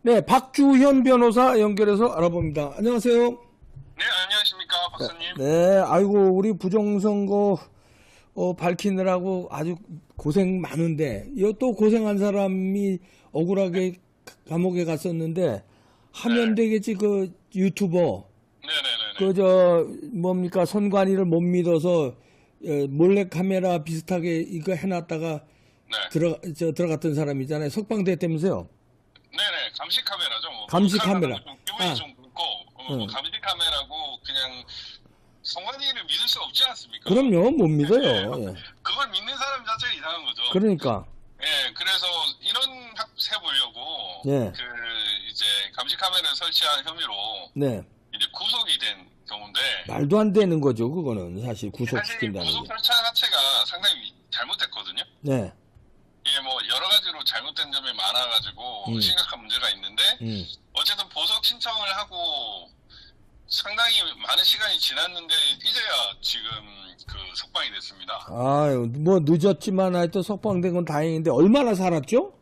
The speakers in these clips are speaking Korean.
네, 박주현 변호사 연결해서 알아봅니다. 안녕하세요. 네, 안녕하십니까, 박사님. 네, 아이고, 우리 부정선거 밝히느라고 아주 고생 많은데, 이 또 고생한 사람이 억울하게 감옥에 갔었는데, 하면 되겠지, 그 유튜버. 네네네. 뭡니까, 선관위를 못 믿어서 몰래카메라 비슷하게 이거 해놨다가 네. 들어갔던 사람이잖아요. 석방됐다면서요? 네네, 감시 카메라죠. 뭐. 감시 카메라. 기분이 좀 그렇고, 감시 카메라고 그냥 선관위를 믿을 수 없지 않습니까? 그럼요, 못 믿어요. 네. 예. 그걸 믿는 사람 자체가 이상한 거죠. 그러니까. 예, 그래서 이런 해보려고, 네. 이제 감시 카메라를 설치한 혐의로, 네. 이제 구속이 된 경우인데, 말도 안 되는 거죠, 그거는. 사실 사실 구속시킨다는 구속 게. 절차 자체가 상당히 잘못됐거든요. 네. 이게 뭐 여러 가지로 잘못된 점이 많아가지고 심각한 문제가 있는데 어쨌든 보석 신청을 하고 상당히 많은 시간이 지났는데 이제야 지금 그 석방이 됐습니다. 아유, 뭐 늦었지만 하여튼 석방된 건 다행인데 얼마나 살았죠?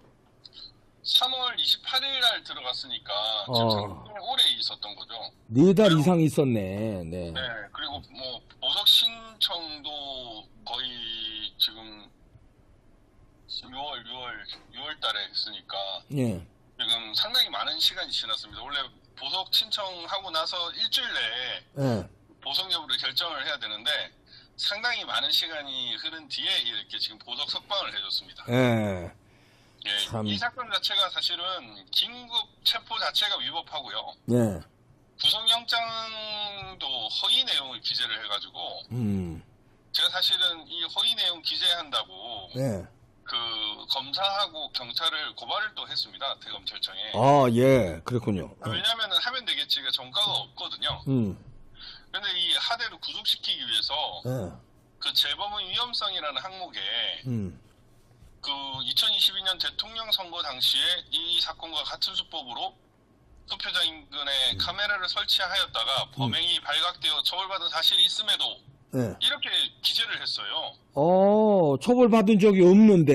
3월 28일 날 들어갔으니까 지금 상당히 오래 있었던 거죠. 4달 이상 있었네. 네. 네, 그리고 뭐 보석 신청도 거의 지금 6월 달에 했으니까 예. 지금 상당히 많은 시간이 지났습니다. 원래 보석 신청하고 나서 일주일 내에 예. 보석 여부를 결정을 해야 되는데 상당히 많은 시간이 흐른 뒤에 이렇게 지금 보석 석방을 해줬습니다. 예. 예, 참. 이 사건 자체가 사실은 긴급 체포 자체가 위법하고요. 예. 구속영장도 허위 내용을 기재를 해가지고 제가 사실은 이 허위 내용 기재한다고 예. 그 검사하고 경찰을 고발을 또 했습니다. 대검찰청에. 아, 예. 그렇군요. 왜냐면은 하면 되겠지가 전과가 없거든요. 근데 이 하대를 구속시키기 위해서 예. 그 재범의 위험성이라는 항목에 그 2022년 대통령 선거 당시에 이 사건과 같은 수법으로 투표자 인근에 카메라를 설치하였다가 범행이 발각되어 처벌받은 사실이 있음에도 예. 이렇게 기재를 했어요. 처벌받은 적이 없는데?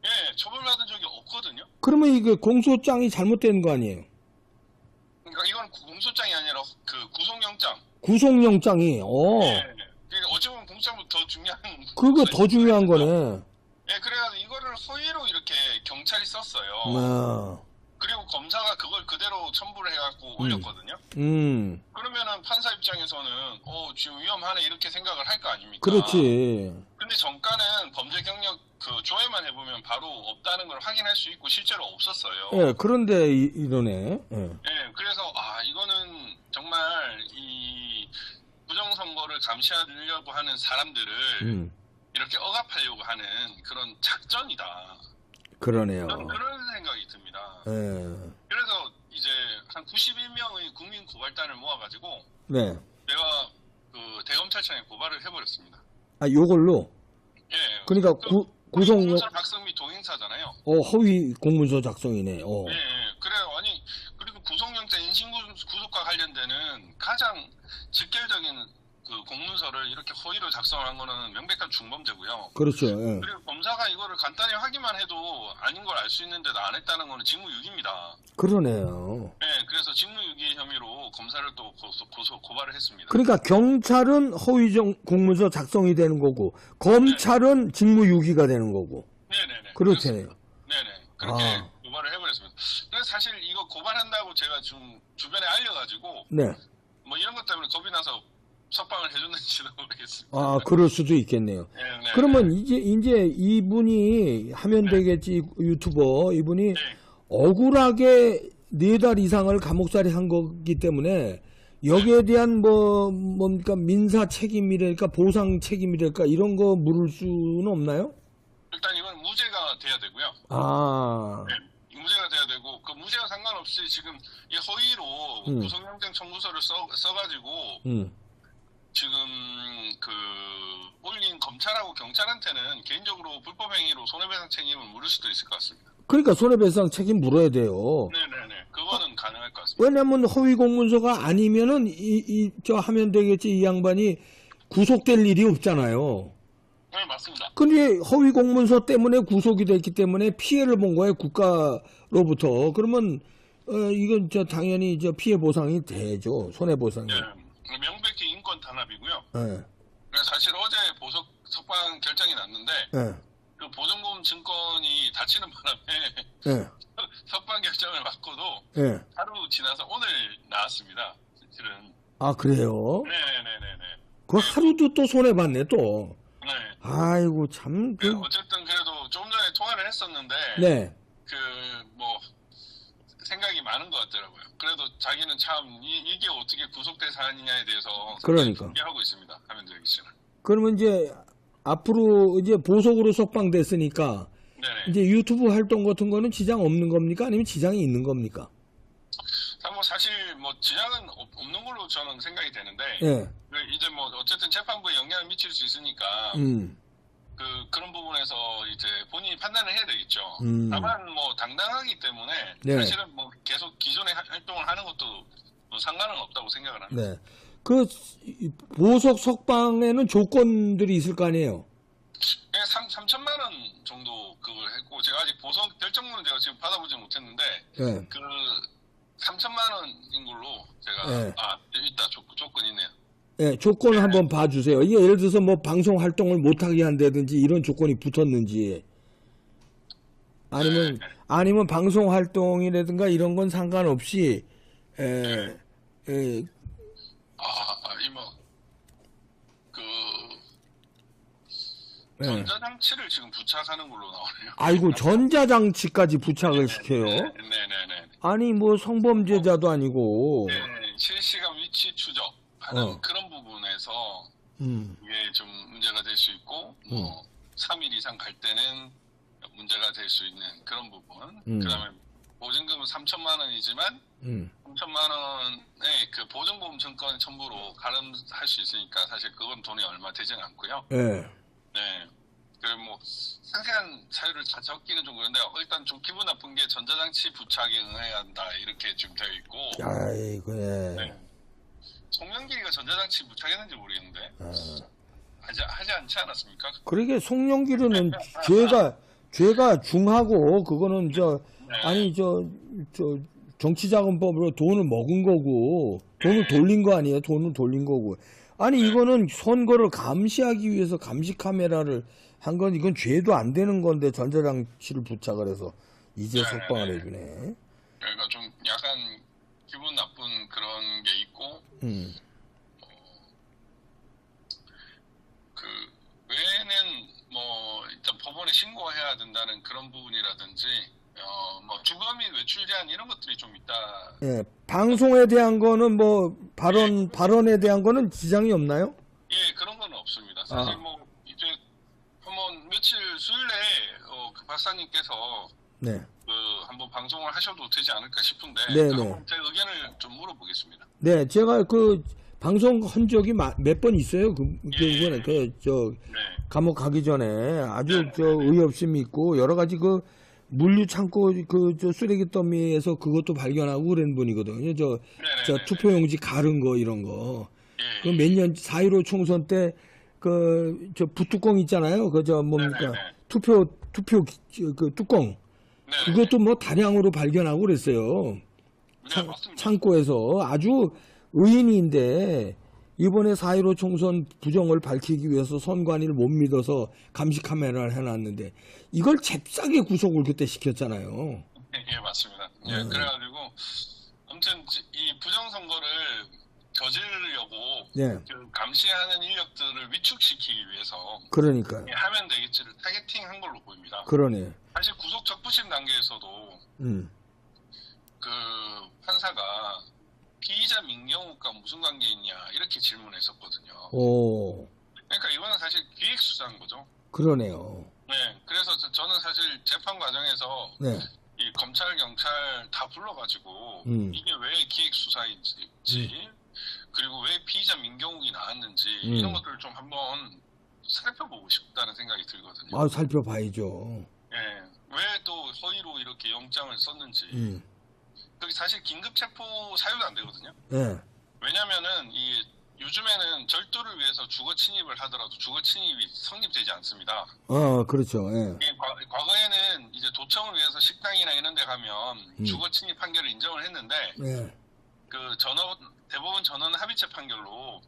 예, 처벌받은 적이 없거든요. 그러면 이거 공소장이 잘못된 거 아니에요? 그러니까 이건 공소장이 아니라 그 구속영장. 구속영장이, 예. 그러니까 어찌 보면 공소장보다 더 중요한. 그거 더 중요한 거네. 예, 그래가지고 이거를 허위로 이렇게 경찰이 썼어요. 아. 그리고 검사가 그걸 그대로 첨부를 해갖고 올렸거든요. 그러면은 판사 입장에서는 지금 위험하네 이렇게 생각을 할 거 아닙니까? 그렇지. 근데 정가는 범죄 경력 그 조회만 해보면 바로 없다는 걸 확인할 수 있고 실제로 없었어요. 예, 그런데 이러네. 예. 예, 그래서 이거는 정말 이 부정선거를 감시하려고 하는 사람들을 이렇게 억압하려고 하는 그런 작전이다. 그러네요. 그런 생각이 듭니다. 예. 그래서 이제 한 91명의 국민 고발단을 모아가지고 네. 내가 그 대검찰청에 고발을 해버렸습니다. 아, 요걸로? 예. 그러니까 구속 공문서 작성 및 동행사잖아요. 허위 공문서 작성이네. 예. 그래요. 아니 그리고 구속영장 인신구속과 관련되는 가장 직결적인 그 공문서를 이렇게 허위로 작성한 거는 명백한 중범죄고요. 그렇죠. 예. 그리고 검사가 이거를 간단히 확인만 해도 아닌 걸 알 수 있는데도 안 했다는 거는 직무유기입니다. 그러네요. 네, 그래서 직무유기 혐의로 검사를 또 고발을 했습니다. 그러니까 경찰은 허위 공문서 작성이 되는 거고 검찰은 직무유기가 되는 거고. 네네네. 그렇잖아요. 네네. 그렇게 고발을 해버렸습니다. 그래서 사실 이거 고발한다고 제가 좀 주변에 알려가지고 네. 뭐 이런 것 때문에 겁이 나서 석방을 해줬는지도 모르겠습니다. 아, 그럴 수도 있겠네요. 네. 그러면 이제 이분이 하면 되겠지, 유튜버, 이분이 억울하게 4달 이상을 감옥살이 한 거기 때문에 여기에 대한 뭡니까, 민사 책임이랄까, 보상 책임이랄까, 이런 거 물을 수는 없나요? 일단 이건 무죄가 돼야 되고요. 네, 무죄가 돼야 되고, 그 무죄와 상관없이 지금 이 허위로 구속영장 청구서를 써가지고, 지금 그 올린 검찰하고 경찰한테는 개인적으로 불법행위로 손해배상 책임을 물을 수도 있을 것 같습니다. 그러니까 손해배상 책임 물어야 돼요. 네네네. 그거는 가능할 것 같습니다. 왜냐면 허위 공문서가 아니면은 하면 되겠지, 이 양반이 구속될 일이 없잖아요. 네, 맞습니다. 근데 허위 공문서 때문에 구속이 됐기 때문에 피해를 본 거예요, 국가로부터. 그러면 이건 당연히 피해 보상이 되죠. 손해 보상이. 예, 명백히 인권 탄압이고요. 예. 사실 어제 보석 석방 결정이 났는데 예. 그 보증보험 증권이 다치는 바람에 예. 석방 결정을 받고도 예. 하루 지나서 오늘 나왔습니다. 실은. 아, 그래요? 네네네네. 그 하루도 또 손해 봤네 또. 네. 아이고 참. 어쨌든 그래도 조금 전에 통화를 했었는데 네. 생각이 많은 것 같더라고요. 그래도 자기는 참 이게 어떻게 구속될 사안이냐에 대해서 그러니까 준비하고 있습니다. 하면되기 씨는. 그러면 이제 앞으로 이제 보석으로 석방됐으니까 네네. 이제 유튜브 활동 같은 거는 지장 없는 겁니까? 아니면 지장이 있는 겁니까? 사실 지장은 없는 걸로 저는 생각이 되는데 예. 이제 어쨌든 재판부에 영향을 미칠 수 있으니까 그런 부분에서 이제 본인이 판단을 해야 되겠죠. 다만 당당하기 때문에 네. 사실은 계속 기존의 활동을 하는 것도 상관은 없다고 생각을 합니다. 네. 그 보석 석방에는 조건들이 있을 거 아니에요? 3천만 원 정도 그걸 했고 제가 아직 보석 결정문은 제가 지금 받아보지 못했는데 네. 3천만 원인 걸로 제가 네. 있다 조건이 있네요. 네, 조건을 한번 봐주세요. 이게 예를 들어서 방송 활동을 못하게 한다든지 이런 조건이 붙었는지 아니면 방송 활동이라든가 이런 건 상관없이 전자장치를 지금 부착하는 걸로 나오네요. 아이고 전자장치까지 부착을 시켜요? 네네네. 아니 성범죄자도 아니고. 네, 실시간 위치 추적하는 그런 부분에서 이게 좀 문제가 될 수 있고 3일 이상 갈 때는 문제가 될 수 있는 그런 부분. 그다음에 보증금은 3천만 원이지만 3천만 원의 그 보증보험 증권 첨부로 가름할 수 있으니까 사실 그건 돈이 얼마 되지는 않고요. 네. 네. 그리고 상세한 사유를 다 적기는 좀 그런데 일단 좀 기분 나쁜 게 전자장치 부착에 응해야 한다 이렇게 지금 되어 있고. 아이고. 네. 송영길이가 전자장치 부착했는지 모르겠는데 하지 않지 않았습니까? 그러게 송영길은 죄가 중하고 그거는 정치자금법으로 돈을 먹은 거고 돈을 돌린 거 아니에요? 돈을 돌린 거고. 아니 이거는 선거를 감시하기 위해서 감시 카메라를 한 건 이건 죄도 안 되는 건데 전자장치를 부착을 해서 이제 석방을 해주네. 그러니까 좀 약간 기분 나쁜 그런 게 있고 그 외에는 일단 법원에 신고해야 된다는 그런 부분이라든지 주거미 외출 제한 이런 것들이 좀 있다. 예, 방송에 대한 거는 발언에 대한 거는 지장이 없나요? 예, 그런 건 없습니다. 사실 이제 한번 며칠 수요일 내에 그 박사님께서 한번 방송을 하셔도 되지 않을까 싶은데 한번 제 의견을 좀 물어보겠습니다. 네, 제가 방송 한 적이 몇 번 있어요. 이번에 감옥 가기 전에 아주 의협심이 있고 여러 가지 물류 창고 쓰레기 더미에서 그것도 발견하고 그런 분이거든요. 투표용지 가른 거 이런 거. 그 몇 년 4.15 총선 때 부뚜껑 있잖아요. 투표 뚜껑. 그것도 다량으로 발견하고 그랬어요. 창고에서 아주 의인인데 이번에 4.15 총선 부정을 밝히기 위해서 선관위를 못 믿어서 감시 카메라를 해놨는데 이걸 잽싸게 구속을 그때 시켰잖아요. 예, 맞습니다. 예, 그래가지고 아무튼 이 부정선거를 저지르려고 감시하는 인력들을 위축시키기 위해서 그러니까 하면 되겠지를 타겟팅한 걸로 보입니다. 그러네. 사실 구속 적부심 단계에서도 그 판사가 피의자 민경욱과 무슨 관계 있냐 이렇게 질문했었거든요. 그러니까 이거는 사실 기획수사인 거죠. 그러네요. 네, 그래서 저는 사실 재판 과정에서 이 검찰 경찰 다 불러가지고 이게 왜 기획수사인지 그리고 왜 피의자 민경욱이 나왔는지 이런 것들을 좀 한번 살펴보고 싶다는 생각이 들거든요. 살펴봐야죠. 네, 왜 또 허위로 이렇게 영장을 썼는지. 사실 긴급 체포 사유도 안 되거든요. 왜냐면은 이 요즘에는 절도를 위해서 주거 침입을 하더라도 주거 침입이 성립되지 않습니다. 그렇죠. 예. 과거에는 이제 도청을 위해서 식당이나 이런 데 가면 주거 침입 판결을 인정을 했는데, 예. 대법원 전원 합의체 판결로,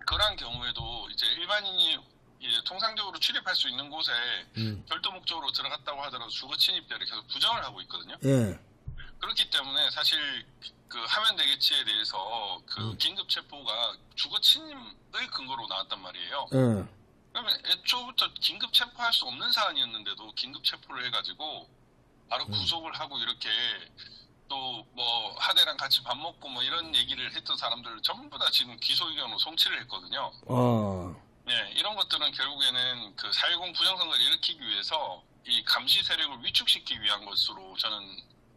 그러한 경우에도 이제 일반인이 이제 통상적으로 출입할 수 있는 곳에 절도 목적으로 들어갔다고 하더라도 주거 침입죄를 계속 부정을 하고 있거든요. 예. 그렇기 때문에 사실 그 하면 되겠지에 대해서 그 긴급 체포가 주거 침입의 근거로 나왔단 말이에요. 예. 그러면 애초부터 긴급 체포할 수 없는 사안이었는데도 긴급 체포를 해가지고 바로 구속을 하고 이렇게 또 뭐 하대랑 같이 밥 먹고 뭐 이런 얘기를 했던 사람들 전부 다 지금 기소 의견으로 송치를 했거든요. 네, 이런 것들은 결국에는 그 4.10 부정선거를 일으키기 위해서 이 감시 세력을 위축시키기 위한 것으로 저는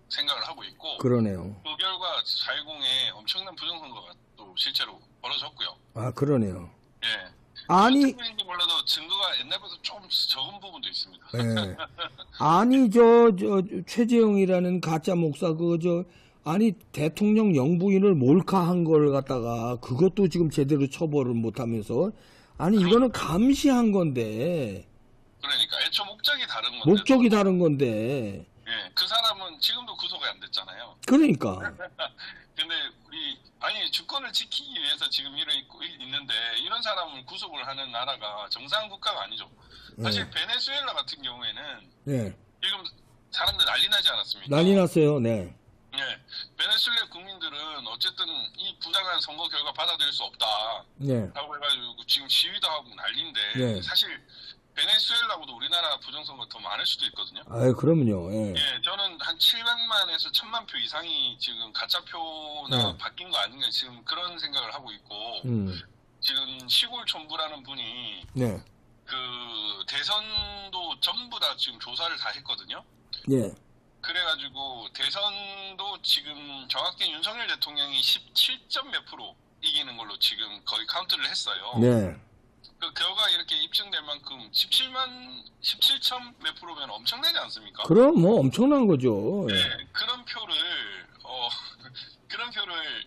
생각을 하고 있고. 그러네요. 그 결과 4.10에 엄청난 부정선거가 또 실제로 벌어졌고요. 그러네요. 예. 아니, 때문인지 몰라도 증거가 옛날보다 좀 적은 부분도 있습니다. 예. 아니, 최재형이라는 가짜 목사, 아니, 대통령 영부인을 몰카한 걸 갖다가, 그것도 지금 제대로 처벌을 못 하면서, 아니, 이거는 감시한 건데. 그러니까, 애초 목적이 다른 건데. 목적이 다른 건데. 예, 그 사람은 지금도 구속이 안 됐잖아요. 그러니까. 근데 아니, 주권을 지키기 위해서 지금 이러고 있는데, 이런 사람을 구속을 하는 나라가 정상 국가가 아니죠. 사실 베네수엘라 같은 경우에는, 지금 사람들 난리 나지 않았습니까? 난리 났어요, 네. 네, 베네수엘라 국민들은 어쨌든 이 부당한 선거 결과 받아들일 수 없다. 라고 해가지고 지금 시위도 하고 난리인데, 사실 베네수엘라보다 우리나라 부정선거 더 많을 수도 있거든요. 그럼요. 저는 한 700만에서 1000만 표 이상이 지금 가짜표나 바뀐 거 아닌가 지금 그런 생각을 하고 있고, 지금 시골 촌부라는 분이 그 대선도 전부 다 지금 조사를 다 했거든요. 그래가지고 대선도 지금 정확히 윤석열 대통령이 17점 몇 프로 이기는 걸로 지금 거의 카운트를 했어요. 그 결과 이렇게 입증될 만큼 17점 몇 프로면 엄청나지 않습니까? 그럼 뭐 엄청난 거죠. 네, 그런 표를 그런 표를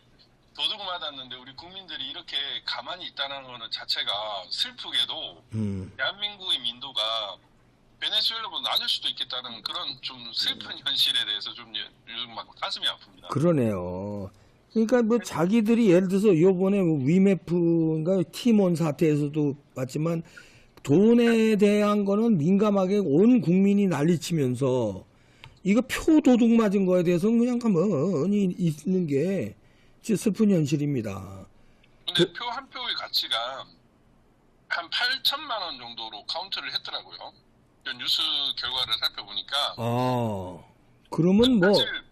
도둑 맞았는데 우리 국민들이 이렇게 가만히 있다는 거는 자체가 슬프게도 대한민국의 민도가 베네수엘라보다 낮을 수도 있겠다는 그런 좀 슬픈 현실에 대해서 좀 요즘 막 가슴이 아픕니다. 그러네요. 그러니까 뭐 자기들이 예를 들어서 요번에 위메프인가 티몬 사태에서도 봤지만 돈에 대한 거는 민감하게 온 국민이 난리치면서 이거 표 도둑 맞은 거에 대해서는 그냥 가만히 있는 게 진짜 슬픈 현실입니다. 근데 표 한 표의 가치가 한 8천만 원 정도로 카운트를 했더라고요. 뉴스 결과를 살펴보니까. 그러면 뭐. 사실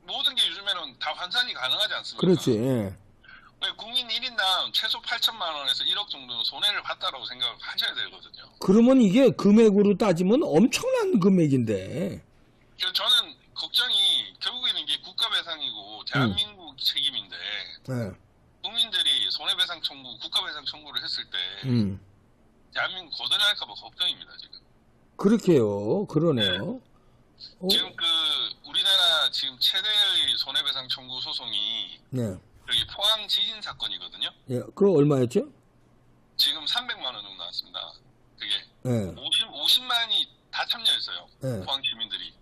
모든 게 요즘에는 다 환산이 가능하지 않습니까? 그렇지. 국민 1인당 최소 8천만 원에서 1억 정도는 손해를 봤다라고 생각을 하셔야 되거든요. 그러면 이게 금액으로 따지면 엄청난 금액인데. 저는 걱정이 결국에는 이게 국가배상이고 대한민국 책임인데 국민들이 손해배상 청구, 국가배상 청구를 했을 때 대한민국 거덜날까봐 걱정입니다 지금. 그렇게요. 그러네요. 지금 우리나라 지금 최대의 손해배상 청구 소송이 여기 포항 지진 사건이거든요. 그거 얼마였죠? 지금 300만 원 정도 나왔습니다. 그게 50만이 다 참여했어요. 포항 시민들이.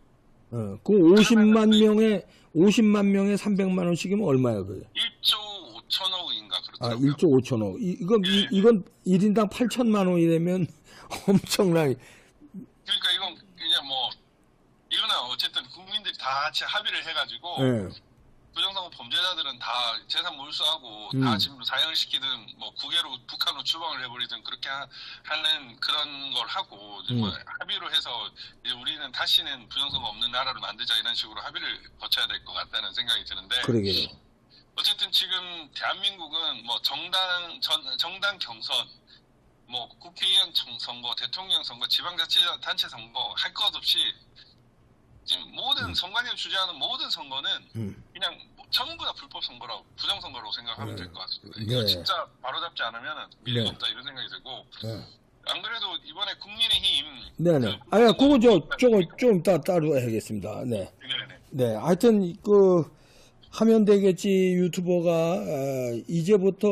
그 50만 명에 300만 원씩이면 얼마야 그게? 1조 5천억인가 그렇더라고요. 1조 5천억. 이건 1인당 8천만 원이라면 엄청나게. 그러니까 이건 그냥 뭐 이거는 어쨌든 국민들이 다 같이 합의를 해가지고 부정선거 범죄자들은 다 재산 몰수하고 다 지금 사형을 시키든 뭐 국외로 북한으로 추방을 해버리든 그렇게 하는 그런 걸 하고 뭐 합의로 해서 이제 우리는 다시는 부정선거 없는 나라를 만들자 이런 식으로 합의를 거쳐야 될 것 같다는 생각이 드는데. 그러게요. 어쨌든 지금 대한민국은 뭐 정당 경선, 뭐 국회의원 선거, 대통령 선거, 지방자치단체 선거 할 것 없이 지금 모든 선관위가 주재하는 모든 선거는 그냥 전부 다 불법 선거라고 부정선거라고 생각하면 될 것 같습니다. 이거 진짜 바로잡지 않으면 미래가 없다 이런 생각이 들고 안 그래도 이번에 국민의힘 네네. 그거 조금 이따 따로 해야겠습니다. 네. 하여튼 하면 되겠지 유튜버가 이제부터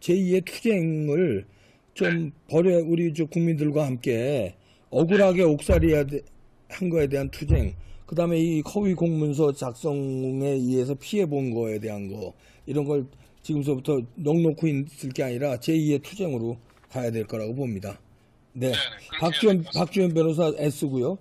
제2의 투쟁을 좀 벌여 우리 저 국민들과 함께 억울하게 옥살이 한 거에 대한 투쟁, 그 다음에 이 허위 공문서 작성에 의해서 피해 본 거에 대한 거, 이런 걸 지금서부터 넉놓고 있을 게 아니라 제2의 투쟁으로 가야 될 거라고 봅니다. 네, 박주현 변호사 애쓰고요.